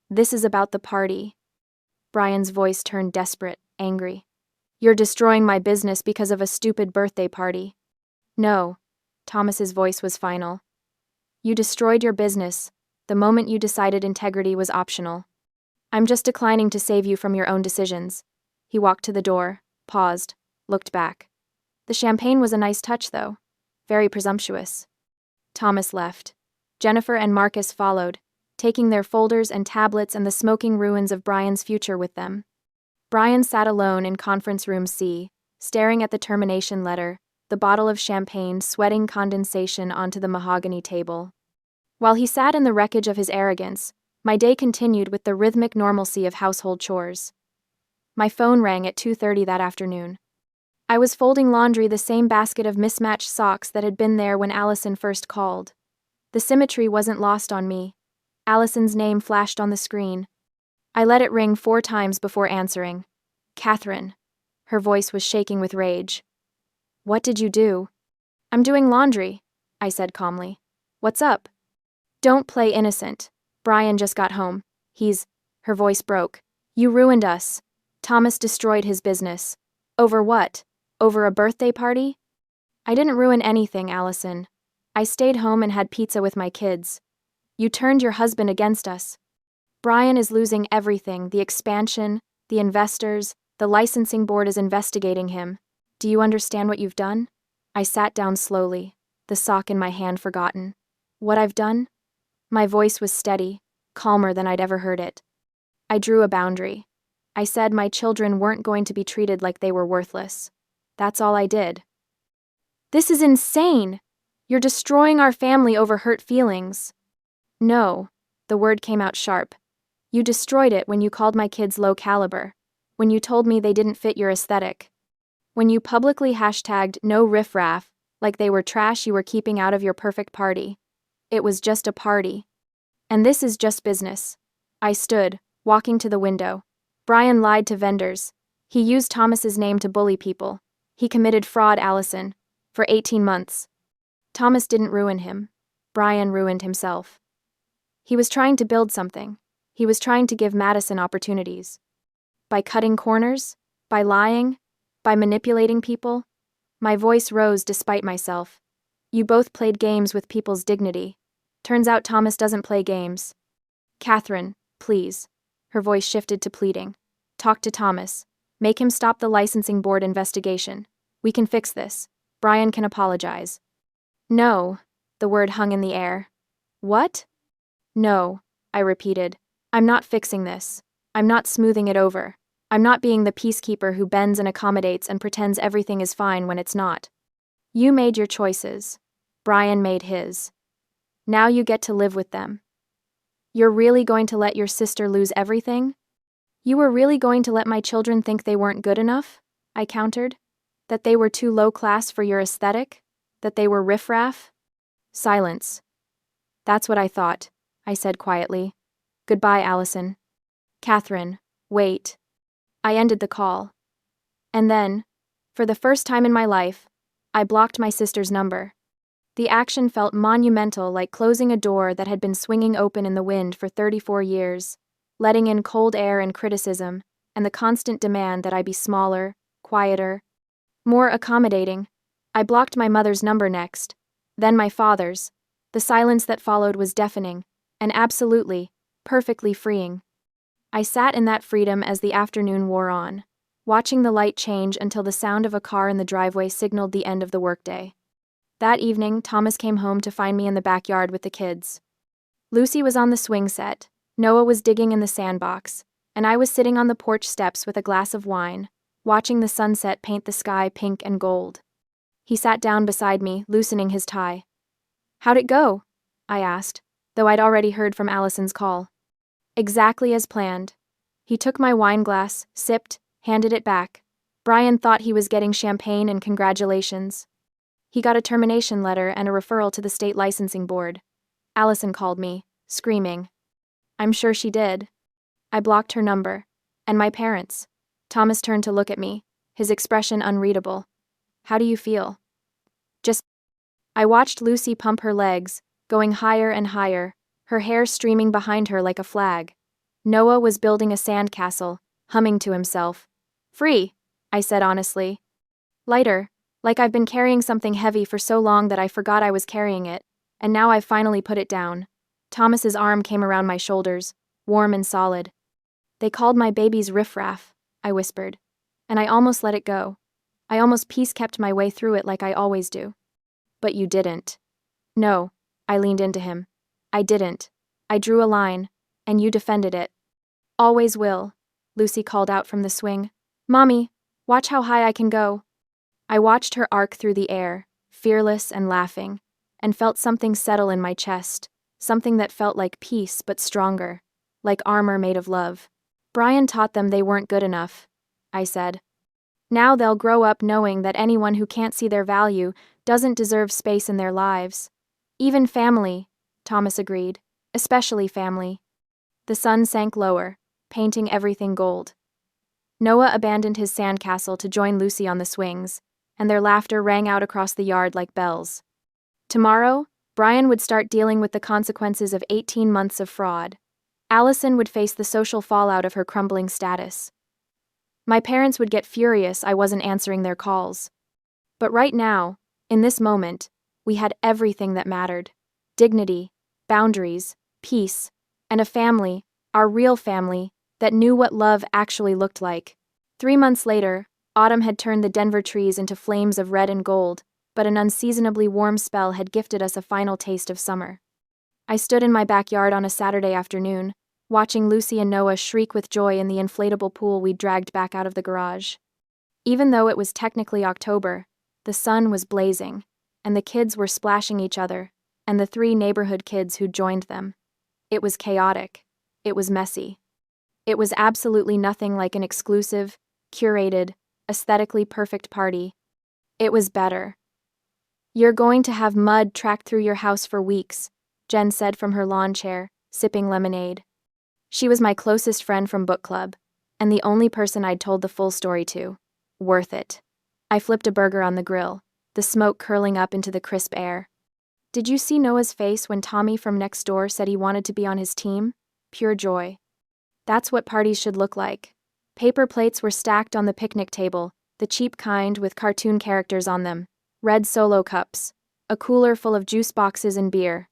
This is about the party. Brian's voice turned desperate, angry. You're destroying my business because of a stupid birthday party. No. Thomas's voice was final. You destroyed your business the moment you decided integrity was optional. I'm just declining to save you from your own decisions. He walked to the door, paused, looked back. The champagne was a nice touch, though. Very presumptuous. Thomas left. Jennifer and Marcus followed, taking their folders and tablets and the smoking ruins of Brian's future with them. Brian sat alone in conference room C, staring at the termination letter, the bottle of champagne sweating condensation onto the mahogany table. While he sat in the wreckage of his arrogance, my day continued with the rhythmic normalcy of household chores. My phone rang at 2:30 that afternoon. I was folding laundry, the same basket of mismatched socks that had been there when Allison first called. The symmetry wasn't lost on me. Allison's name flashed on the screen. I let it ring 4 times before answering. Catherine. Her voice was shaking with rage. What did you do? I'm doing laundry, I said calmly. What's up? Don't play innocent. Brian just got home. Her voice broke. You ruined us. Thomas destroyed his business. Over what? Over a birthday party? I didn't ruin anything, Allison. I stayed home and had pizza with my kids. You turned your husband against us. Brian is losing everything, the expansion, the investors, the licensing board is investigating him. Do you understand what you've done? I sat down slowly, the sock in my hand forgotten. What I've done? My voice was steady, calmer than I'd ever heard it. I drew a boundary. I said my children weren't going to be treated like they were worthless. That's all I did. This is insane! You're destroying our family over hurt feelings. No, the word came out sharp. You destroyed it when you called my kids low caliber, when you told me they didn't fit your aesthetic, when you publicly hashtagged no riffraff, like they were trash you were keeping out of your perfect party. It was just a party. And this is just business. I stood, walking to the window. Brian lied to vendors. He used Thomas's name to bully people. He committed fraud, Allison, for 18 months. Thomas didn't ruin him. Brian ruined himself. He was trying to build something. He was trying to give Madison opportunities. By cutting corners? By lying? By manipulating people? My voice rose despite myself. You both played games with people's dignity. Turns out Thomas doesn't play games. Catherine, please. Her voice shifted to pleading. Talk to Thomas. Make him stop the licensing board investigation. We can fix this. Brian can apologize. No. The word hung in the air. What? No, I repeated. I'm not fixing this. I'm not smoothing it over. I'm not being the peacekeeper who bends and accommodates and pretends everything is fine when it's not. You made your choices. Brian made his. Now you get to live with them. You're really going to let your sister lose everything? You were really going to let my children think they weren't good enough? I countered. That they were too low class for your aesthetic? That they were riffraff? Silence. That's what I thought, I said quietly. Goodbye, Allison. Catherine, wait. I ended the call. And then, for the first time in my life, I blocked my sister's number. The action felt monumental, like closing a door that had been swinging open in the wind for 34 years, letting in cold air and criticism, and the constant demand that I be smaller, quieter, more accommodating. I blocked my mother's number next, then my father's. The silence that followed was deafening, and absolutely, perfectly freeing. I sat in that freedom as the afternoon wore on, watching the light change until the sound of a car in the driveway signaled the end of the workday. That evening, Thomas came home to find me in the backyard with the kids. Lucy was on the swing set, Noah was digging in the sandbox, and I was sitting on the porch steps with a glass of wine, watching the sunset paint the sky pink and gold. He sat down beside me, loosening his tie. How'd it go? I asked, though I'd already heard from Allison's call. Exactly as planned. He took my wine glass, sipped, handed it back. Brian thought he was getting champagne and congratulations. He got a termination letter and a referral to the state licensing board. Allison called me, screaming. I'm sure she did. I blocked her number. And my parents. Thomas turned to look at me, his expression unreadable. How do you feel? I watched Lucy pump her legs, going higher and higher, her hair streaming behind her like a flag. Noah was building a sandcastle, humming to himself. Free, I said honestly. Lighter, like I've been carrying something heavy for so long that I forgot I was carrying it, and now I've finally put it down. Thomas's arm came around my shoulders, warm and solid. They called my babies riffraff, I whispered, and I almost let it go. I almost peace-kept my way through it like I always do. But you didn't. No, I leaned into him. I didn't. I drew a line, and you defended it. Always will, Lucy called out from the swing. Mommy, watch how high I can go. I watched her arc through the air, fearless and laughing, and felt something settle in my chest, something that felt like peace but stronger, like armor made of love. Brian taught them they weren't good enough, I said. Now they'll grow up knowing that anyone who can't see their value doesn't deserve space in their lives. Even family, Thomas agreed, especially family. The sun sank lower, painting everything gold. Noah abandoned his sandcastle to join Lucy on the swings, and their laughter rang out across the yard like bells. Tomorrow, Brian would start dealing with the consequences of 18 months of fraud. Allison would face the social fallout of her crumbling status. My parents would get furious I wasn't answering their calls. But right now, in this moment, we had everything that mattered: dignity, boundaries, peace, and a family, our real family, that knew what love actually looked like. 3 months later, autumn had turned the Denver trees into flames of red and gold, but an unseasonably warm spell had gifted us a final taste of summer. I stood in my backyard on a Saturday afternoon, watching Lucy and Noah shriek with joy in the inflatable pool we'd dragged back out of the garage. Even though it was technically October, the sun was blazing, and the kids were splashing each other, and the 3 neighborhood kids who'd joined them. It was chaotic. It was messy. It was absolutely nothing like an exclusive, curated, aesthetically perfect party. It was better. "You're going to have mud tracked through your house for weeks," Jen said from her lawn chair, sipping lemonade. She was my closest friend from book club, and the only person I'd told the full story to. Worth it. I flipped a burger on the grill, the smoke curling up into the crisp air. Did you see Noah's face when Tommy from next door said he wanted to be on his team? Pure joy. That's what parties should look like. Paper plates were stacked on the picnic table, the cheap kind with cartoon characters on them, red Solo cups, a cooler full of juice boxes and beer.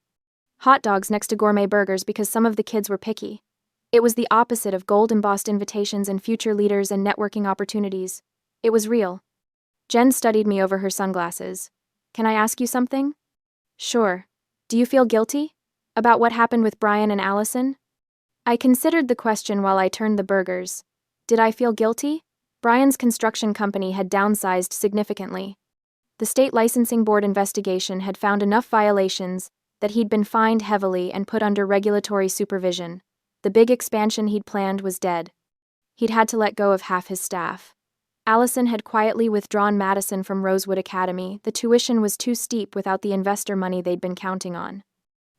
Hot dogs next to gourmet burgers because some of the kids were picky. It was the opposite of gold-embossed invitations and future leaders and networking opportunities. It was real. Jen studied me over her sunglasses. "Can I ask you something?" "Sure. Do you feel guilty? About what happened with Brian and Allison?" I considered the question while I turned the burgers. Did I feel guilty? Brian's construction company had downsized significantly. The state licensing board investigation had found enough violations that he'd been fined heavily and put under regulatory supervision. The big expansion he'd planned was dead. He'd had to let go of half his staff. Allison had quietly withdrawn Madison from Rosewood Academy. The tuition was too steep without the investor money they'd been counting on.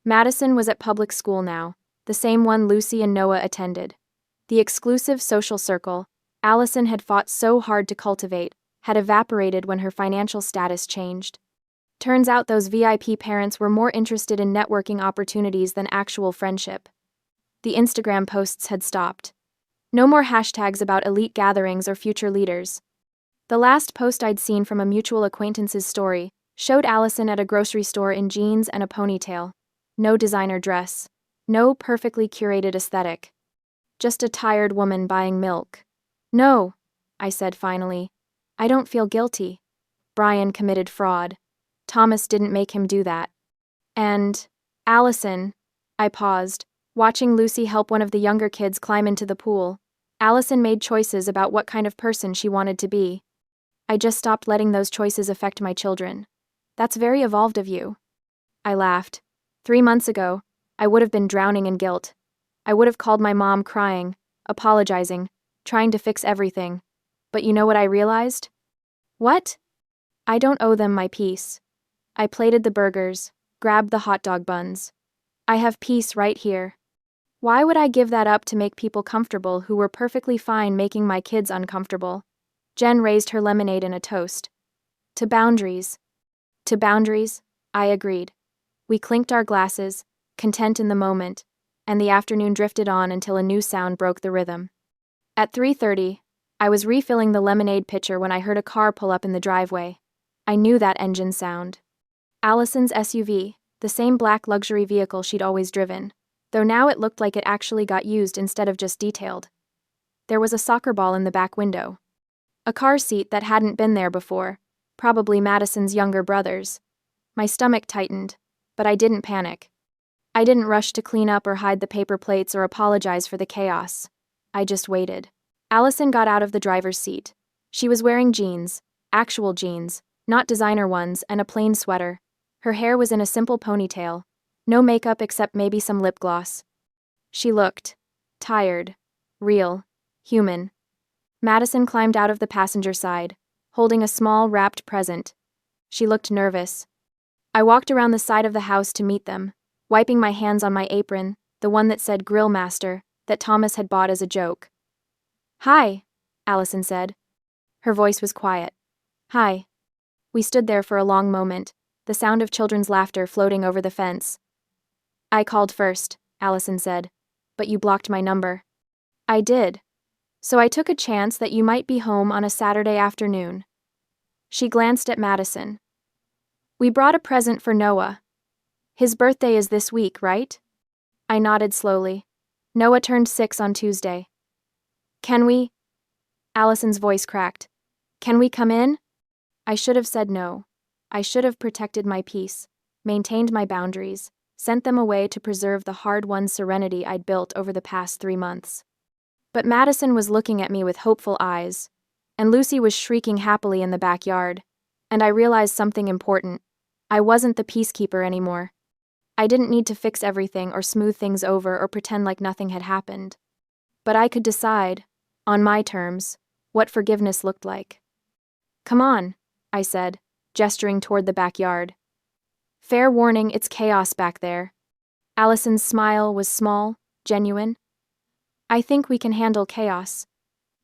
Madison was at public school now, the same one Lucy and Noah attended. The exclusive social circle Allison had fought so hard to cultivate had evaporated when her financial status changed. Turns out those VIP parents were more interested in networking opportunities than actual friendship. The Instagram posts had stopped. No more hashtags about elite gatherings or future leaders. The last post I'd seen from a mutual acquaintance's story showed Allison at a grocery store in jeans and a ponytail. No designer dress. No perfectly curated aesthetic. Just a tired woman buying milk. "No," I said finally. "I don't feel guilty. Brian committed fraud. Thomas didn't make him do that. And, Allison," I paused, watching Lucy help one of the younger kids climb into the pool. Allison made choices about what kind of person she wanted to be. I just stopped letting those choices affect my children. That's very evolved of you. I laughed. 3 months ago, I would have been drowning in guilt. I would have called my mom crying, apologizing, trying to fix everything. But you know what I realized? What? I don't owe them my peace. I plated the burgers, grabbed the hot dog buns. I have peace right here. Why would I give that up to make people comfortable who were perfectly fine making my kids uncomfortable? Jen raised her lemonade in a toast. To boundaries. To boundaries, I agreed. We clinked our glasses, content in the moment, and the afternoon drifted on until a new sound broke the rhythm. At 3:30, I was refilling the lemonade pitcher when I heard a car pull up in the driveway. I knew that engine sound. Allison's SUV, the same black luxury vehicle she'd always driven, though now it looked like it actually got used instead of just detailed. There was a soccer ball in the back window. A car seat that hadn't been there before, probably Madison's younger brother's. My stomach tightened, but I didn't panic. I didn't rush to clean up or hide the paper plates or apologize for the chaos. I just waited. Allison got out of the driver's seat. She was wearing jeans, actual jeans, not designer ones, and a plain sweater. Her hair was in a simple ponytail. No makeup except maybe some lip gloss. She looked tired, real, human. Madison climbed out of the passenger side, holding a small wrapped present. She looked nervous. I walked around the side of the house to meet them, wiping my hands on my apron, the one that said Grill Master, that Thomas had bought as a joke. "Hi," Allison said. Her voice was quiet. "Hi." We stood there for a long moment, the sound of children's laughter floating over the fence. "I called first," Allison said, "but you blocked my number." "I did." So I took a chance that you might be home on a Saturday afternoon. She glanced at Madison. We brought a present for Noah. His birthday is this week, right? I nodded slowly. Noah turned 6 on Tuesday. Can we? Allison's voice cracked. Can we come in? I should have said no. I should have protected my peace, maintained my boundaries, sent them away to preserve the hard-won serenity I'd built over the past 3 months. But Madison was looking at me with hopeful eyes, and Lucy was shrieking happily in the backyard, and I realized something important. I wasn't the peacekeeper anymore. I didn't need to fix everything or smooth things over or pretend like nothing had happened. But I could decide, on my terms, what forgiveness looked like. Come on, I said, gesturing toward the backyard. Fair warning, it's chaos back there. Allison's smile was small, genuine. I think we can handle chaos.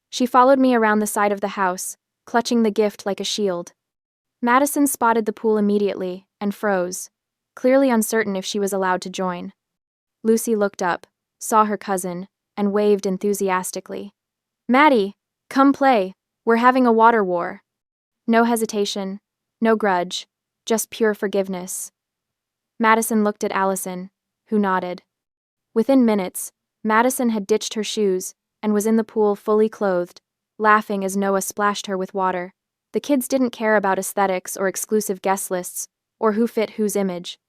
She followed me around the side of the house, clutching the gift like a shield. Madison spotted the pool immediately and froze, clearly uncertain if she was allowed to join. Lucy looked up, saw her cousin, and waved enthusiastically. Maddie, come play, we're having a water war. No hesitation, no grudge, just pure forgiveness. Madison looked at Allison, who nodded. Within minutes, Madison had ditched her shoes and was in the pool fully clothed, laughing as Noah splashed her with water. The kids didn't care about aesthetics or exclusive guest lists, or who fit whose image.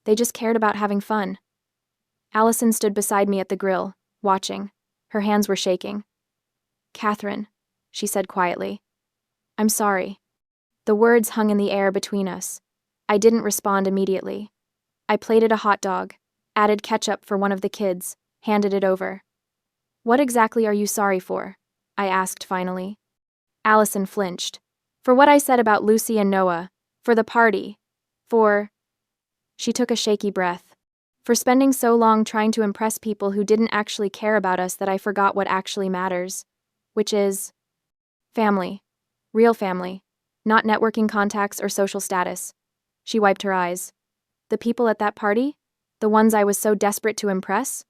They just cared about having fun. Allison stood beside me at the grill, watching. Her hands were shaking. Catherine, she said quietly. I'm sorry. The words hung in the air between us. I didn't respond immediately. I plated a hot dog, added ketchup for one of the kids, handed it over. What exactly are you sorry for? I asked finally. Allison flinched. For what I said about Lucy and Noah, for the party, for... She took a shaky breath. For spending so long trying to impress people who didn't actually care about us that I forgot what actually matters, which is... family. Real family. Not networking contacts or social status. She wiped her eyes. The people at that party? The ones I was so desperate to impress?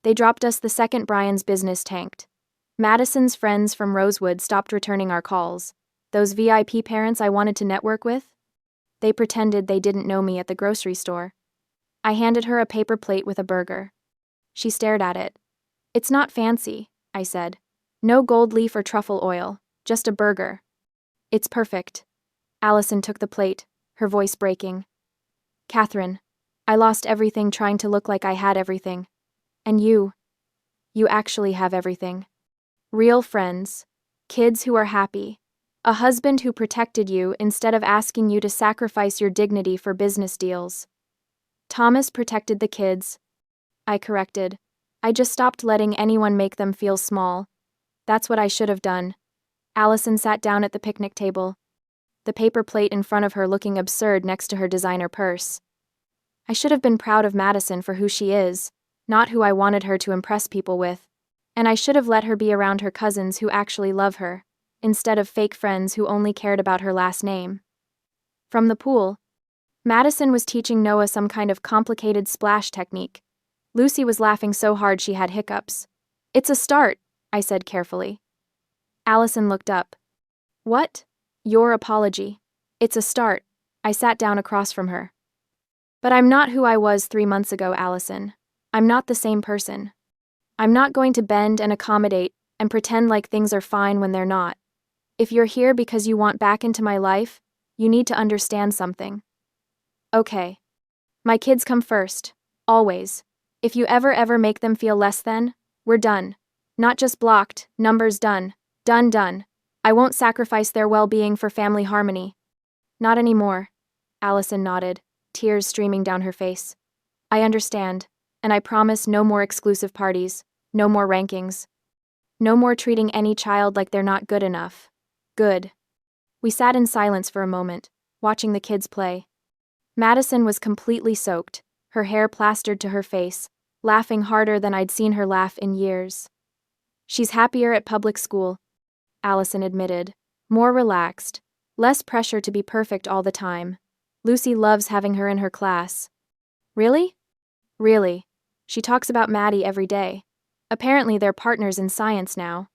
They dropped us the second Brian's business tanked. Madison's friends from Rosewood stopped returning our calls. Those VIP parents I wanted to network with? They pretended they didn't know me at the grocery store. I handed her a paper plate with a burger. She stared at it. It's not fancy, I said. No gold leaf or truffle oil, just a burger. It's perfect. Allison took the plate, her voice breaking. Catherine, I lost everything trying to look like I had everything. And you actually have everything. Real friends, kids who are happy, a husband who protected you instead of asking you to sacrifice your dignity for business deals. Thomas protected the kids. I corrected. I just stopped letting anyone make them feel small. That's what I should have done. Allison sat down at the picnic table, the paper plate in front of her looking absurd next to her designer purse. I should have been proud of Madison for who she is, not who I wanted her to impress people with, and I should have let her be around her cousins who actually love her, instead of fake friends who only cared about her last name. From the pool, Madison was teaching Noah some kind of complicated splash technique. Lucy was laughing so hard she had hiccups. It's a start, I said carefully. Allison looked up. What? Your apology. It's a start. I sat down across from her. But I'm not who I was 3 months ago, Allison. I'm not the same person. I'm not going to bend and accommodate and pretend like things are fine when they're not. If you're here because you want back into my life, you need to understand something. Okay. My kids come first. Always. If you ever make them feel less than, we're done. Not just blocked, numbers done. Done. I won't sacrifice their well-being for family harmony. Not anymore. Allison nodded, tears streaming down her face. I understand, and I promise no more exclusive parties, no more rankings. No more treating any child like they're not good enough. Good. We sat in silence for a moment, watching the kids play. Madison was completely soaked, her hair plastered to her face, laughing harder than I'd seen her laugh in years. She's happier at public school, Allison admitted, more relaxed, less pressure to be perfect all the time. Lucy loves having her in her class. Really? Really. She talks about Maddie every day. Apparently they're partners in science now.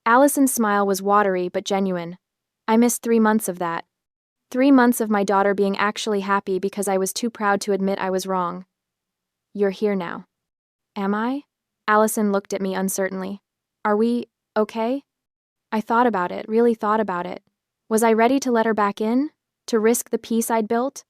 Allison's smile was watery but genuine. I missed 3 months of that. 3 months of my daughter being actually happy because I was too proud to admit I was wrong. You're here now. Am I? Allison looked at me uncertainly. Are we okay? I thought about it, really thought about it. Was I ready to let her back in? To risk the peace I'd built?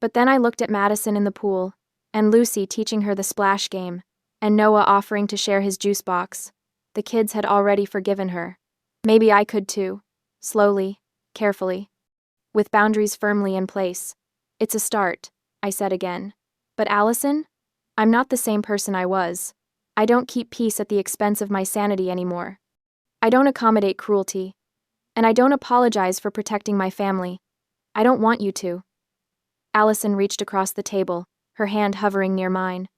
But then I looked at Madison in the pool, and Lucy teaching her the splash game, and Noah offering to share his juice box. The kids had already forgiven her. Maybe I could too. Slowly, carefully. With boundaries firmly in place. It's a start, I said again. But Allison? I'm not the same person I was. I don't keep peace at the expense of my sanity anymore. I don't accommodate cruelty. And I don't apologize for protecting my family. I don't want you to. Allison reached across the table, her hand hovering near mine.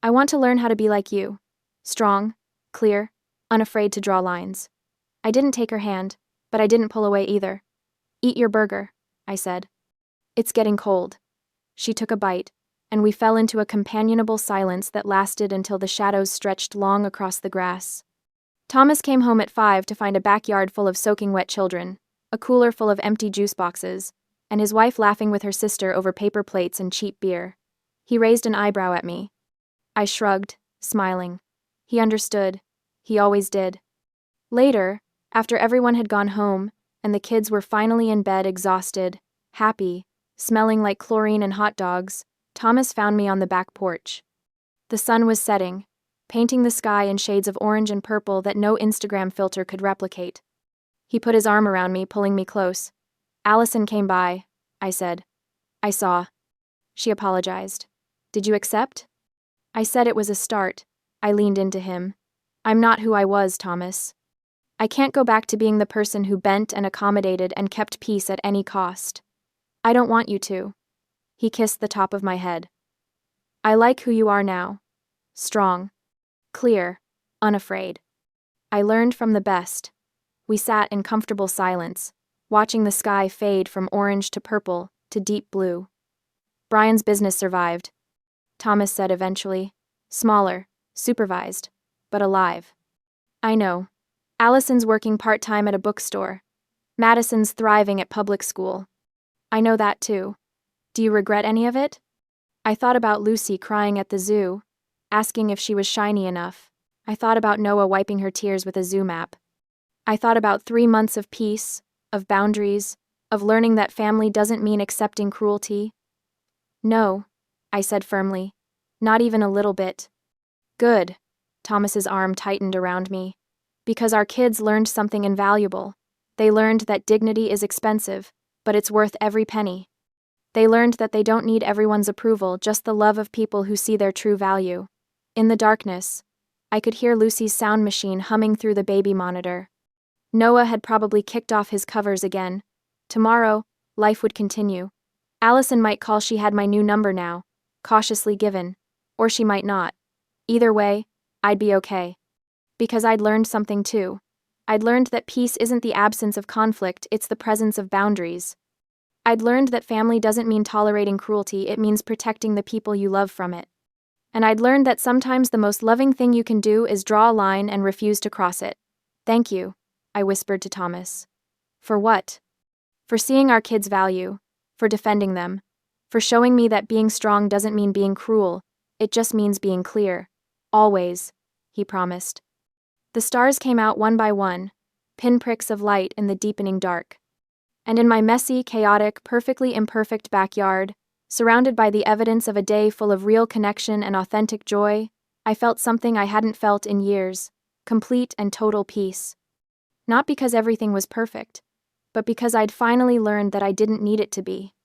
I want to learn how to be like you. Strong, clear, unafraid to draw lines. I didn't take her hand, but I didn't pull away either. Eat your burger, I said. It's getting cold. She took a bite, and we fell into a companionable silence that lasted until the shadows stretched long across the grass. Thomas came home at 5 to find a backyard full of soaking wet children, a cooler full of empty juice boxes, and his wife laughing with her sister over paper plates and cheap beer. He raised an eyebrow at me. I shrugged, smiling. He understood. He always did. Later, after everyone had gone home, and the kids were finally in bed exhausted, happy, smelling like chlorine and hot dogs, Thomas found me on the back porch. The sun was setting, painting the sky in shades of orange and purple that no Instagram filter could replicate. He put his arm around me, pulling me close. Allison came by, I said. I saw. She apologized. Did you accept? I said it was a start. I leaned into him. I'm not who I was, Thomas. I can't go back to being the person who bent and accommodated and kept peace at any cost. I don't want you to. He kissed the top of my head. I like who you are now. Strong. Clear. Unafraid. I learned from the best. We sat in comfortable silence, watching the sky fade from orange to purple to deep blue. Brian's business survived, Thomas said eventually. Smaller, supervised, but alive. I know. Allison's working part-time at a bookstore. Madison's thriving at public school. I know that too. Do you regret any of it? I thought about Lucy crying at the zoo, asking if she was shiny enough. I thought about Noah wiping her tears with a zoo map. I thought about 3 months of peace, of boundaries, of learning that family doesn't mean accepting cruelty. No, I said firmly. Not even a little bit. Good. Thomas's arm tightened around me. Because our kids learned something invaluable. They learned that dignity is expensive, but it's worth every penny. They learned that they don't need everyone's approval, just the love of people who see their true value. In the darkness, I could hear Lucy's sound machine humming through the baby monitor. Noah had probably kicked off his covers again. Tomorrow, life would continue. Allison might call she had my new number now, cautiously given, or she might not. Either way, I'd be okay. Because I'd learned something too. I'd learned that peace isn't the absence of conflict, it's the presence of boundaries. I'd learned that family doesn't mean tolerating cruelty, it means protecting the people you love from it. And I'd learned that sometimes the most loving thing you can do is draw a line and refuse to cross it. Thank you, I whispered to Thomas. For what? For seeing our kids' value, for defending them, for showing me that being strong doesn't mean being cruel, it just means being clear. Always, he promised. The stars came out one by one, pinpricks of light in the deepening dark. And in my messy, chaotic, perfectly imperfect backyard, surrounded by the evidence of a day full of real connection and authentic joy, I felt something I hadn't felt in years, complete and total peace. Not because everything was perfect, but because I'd finally learned that I didn't need it to be.